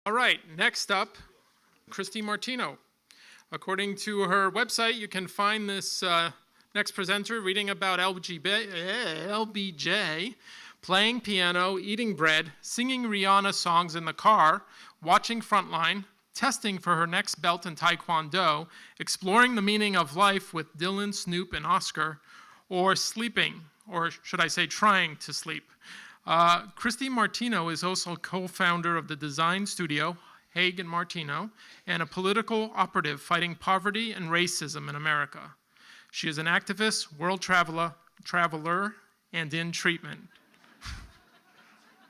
All right, next up, Christy Martino. According to her website, you can find this next presenter reading about LBJ, playing piano, eating bread, singing Rihanna songs in the car, watching Frontline, testing for her next belt in Taekwondo, exploring the meaning of life with Dylan, Snoop, and Oscar, or sleeping, or should I say trying to sleep. Christy Martino is also co-founder of the design studio, Haig and Martino, and a political operative fighting poverty and racism in America. She is an activist, world traveler, and in treatment.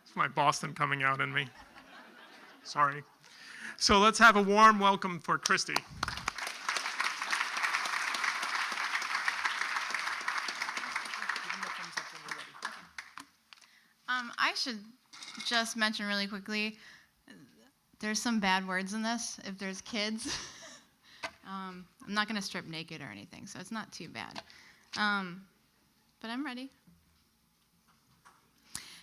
It's my Boston coming out in me. Sorry. So let's have a warm welcome for Christy. I should just mention really quickly, there's some bad words in this. If there's kids, I'm not going to strip naked or anything, so it's not too bad. But I'm ready.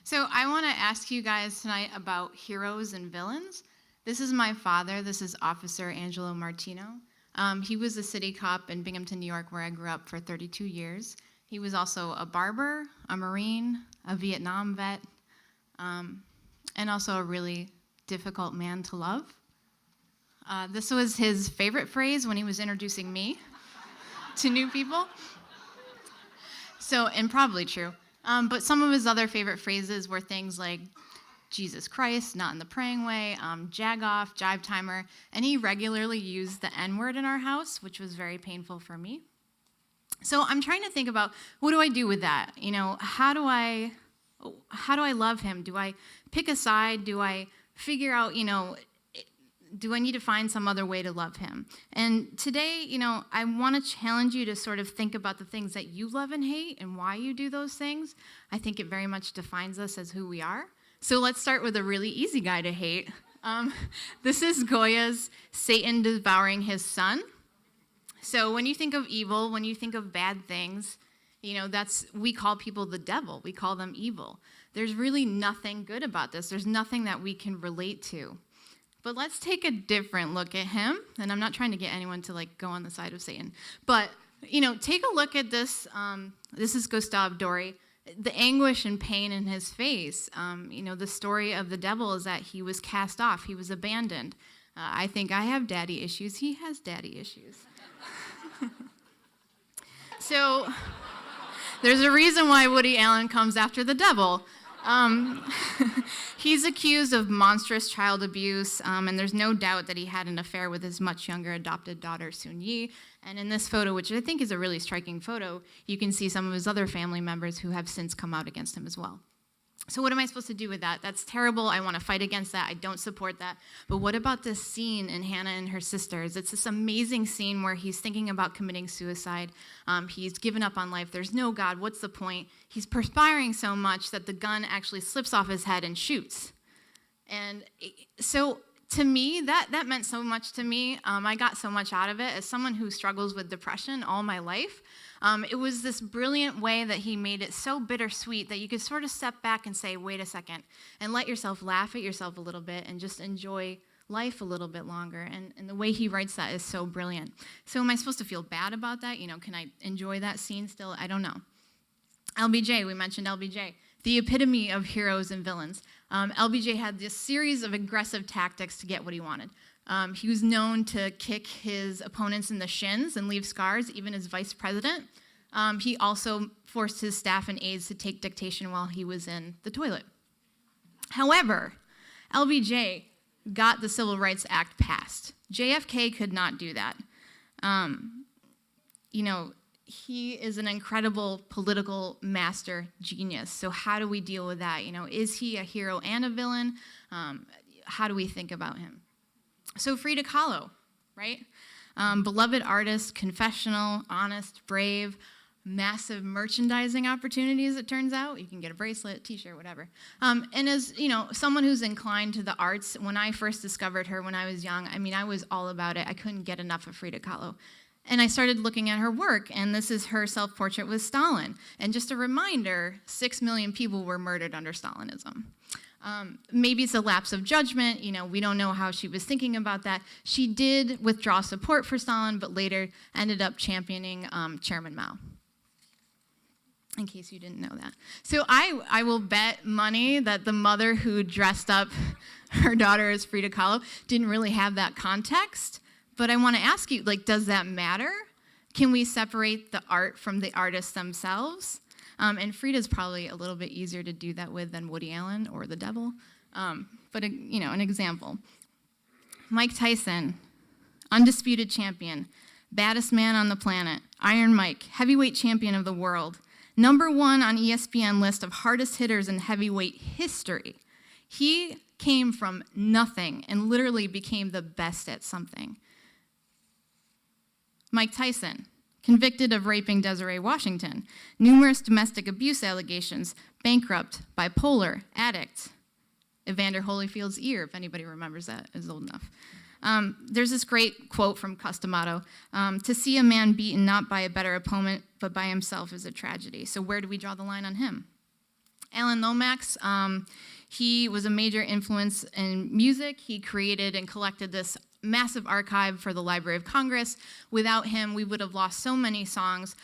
So I want to ask you guys tonight about heroes and villains. This is my father. This is Officer Angelo Martino. He was a city cop in Binghamton, New York, where I grew up for 32 years. He was also a barber, a Marine, a Vietnam vet, and also a really difficult man to love. This was his favorite phrase when he was introducing me to new people. And probably true. But some of his other favorite phrases were things like Jesus Christ, not in the praying way, jag off, jive timer, and he regularly used the N-word in our house, which was very painful for me. So I'm trying to think about, what do I do with that? How do I love him? Do I pick a side? Do I figure out, do I need to find some other way to love him? And today, I want to challenge you to sort of think about the things that you love and hate and why you do those things. I think it very much defines us as who we are. So let's start with a really easy guy to hate. This is Goya's Satan devouring his son. So when you think of evil, when you think of bad things, we call people the devil. We call them evil. There's really nothing good about this. There's nothing that we can relate to. But let's take a different look at him. And I'm not trying to get anyone to go on the side of Satan. But, take a look at this. This is Gustave Doré. The anguish and pain in his face. The story of the devil is that he was cast off. He was abandoned. I think I have daddy issues. He has daddy issues. So there's a reason why Woody Allen comes after the devil. He's accused of monstrous child abuse, and there's no doubt that he had an affair with his much younger adopted daughter, Sun Yi. And in this photo, which I think is a really striking photo, you can see some of his other family members who have since come out against him as well. So what am I supposed to do with that? That's terrible. I want to fight against that. I don't support that. But what about this scene in Hannah and her sisters? It's this amazing scene where he's thinking about committing suicide. He's given up on life. There's no God. What's the point? He's perspiring so much that the gun actually slips off his head and shoots. And so to me, that meant so much to me. I got so much out of it. As someone who struggles with depression all my life, it was this brilliant way that he made it so bittersweet that you could sort of step back and say, wait a second, and let yourself laugh at yourself a little bit and just enjoy life a little bit longer. And the way he writes that is so brilliant. So am I supposed to feel bad about that? Can I enjoy that scene still? I don't know. LBJ, we mentioned LBJ, the epitome of heroes and villains. LBJ had this series of aggressive tactics to get what he wanted. He was known to kick his opponents in the shins and leave scars, even as vice president. He also forced his staff and aides to take dictation while he was in the toilet. However, LBJ got the Civil Rights Act passed. JFK could not do that. He is an incredible political master genius. So how do we deal with that? Is he a hero and a villain? How do we think about him? So Frida Kahlo, right? Beloved artist, confessional, honest, brave, massive merchandising opportunities, it turns out. You can get a bracelet, t-shirt, whatever. And as, someone who's inclined to the arts, when I first discovered her when I was young, I was all about it. I couldn't get enough of Frida Kahlo. And I started looking at her work, and this is her self-portrait with Stalin. And just a reminder, 6 million people were murdered under Stalinism. Maybe it's a lapse of judgment. We don't know how she was thinking about that. She did withdraw support for Stalin, but later ended up championing Chairman Mao. In case you didn't know that. So I will bet money that the mother who dressed up her daughter as Frida Kahlo didn't really have that context. But I want to ask you, does that matter? Can we separate the art from the artists themselves? And Frida's probably a little bit easier to do that with than Woody Allen or the devil. But an example. Mike Tyson, undisputed champion, baddest man on the planet, Iron Mike, heavyweight champion of the world, #1 on ESPN list of hardest hitters in heavyweight history. He came from nothing and literally became the best at something. Mike Tyson, convicted of raping Desiree Washington, numerous domestic abuse allegations, bankrupt, bipolar, addict. Evander Holyfield's ear, if anybody remembers that, is old enough. There's this great quote from Customato. To see a man beaten not by a better opponent, but by himself is a tragedy. So where do we draw the line on him? Alan Lomax, he was a major influence in music. He created and collected this massive archive for the Library of Congress. Without him, we would have lost so many songs,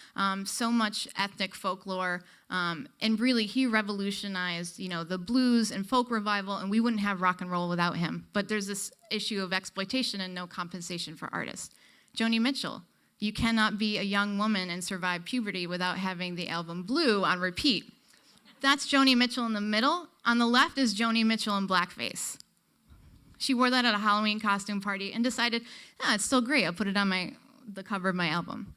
so much ethnic folklore, and really he revolutionized, the blues and folk revival, and we wouldn't have rock and roll without him. But there's this issue of exploitation and no compensation for artists. Joni Mitchell, you cannot be a young woman and survive puberty without having the album Blue on repeat. That's Joni Mitchell in the middle. On the left is Joni Mitchell in blackface. She wore that at a Halloween costume party and decided, it's still great. I'll put it on the cover of my album.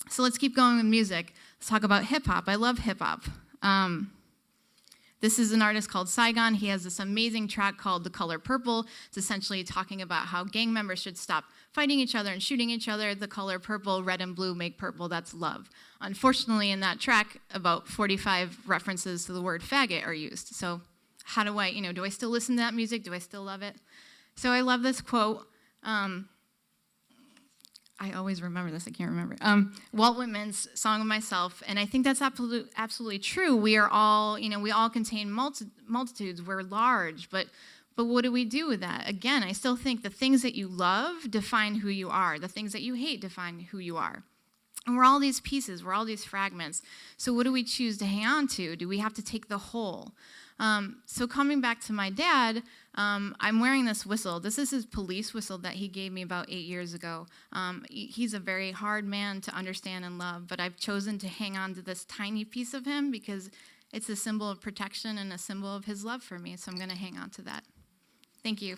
So let's keep going with music. Let's talk about hip-hop. I love hip-hop. This is an artist called Saigon. He has this amazing track called The Color Purple. It's essentially talking about how gang members should stop fighting each other and shooting each other. The color purple, red and blue make purple, that's love. Unfortunately, in that track, about 45 references to the word faggot are used. So how do I, do I still listen to that music? Do I still love it? So I love this quote. I always remember this, I can't remember. Walt Whitman's Song of Myself, and I think that's absolutely true. We are all, we all contain multitudes, we're large, but what do we do with that? Again, I still think the things that you love define who you are. The things that you hate define who you are. And we're all these pieces, we're all these fragments. So what do we choose to hang on to? Do we have to take the whole? So coming back to my dad, I'm wearing this whistle. This is his police whistle that he gave me about 8 years ago. He's a very hard man to understand and love, but I've chosen to hang on to this tiny piece of him because it's a symbol of protection and a symbol of his love for me, so I'm going to hang on to that. Thank you.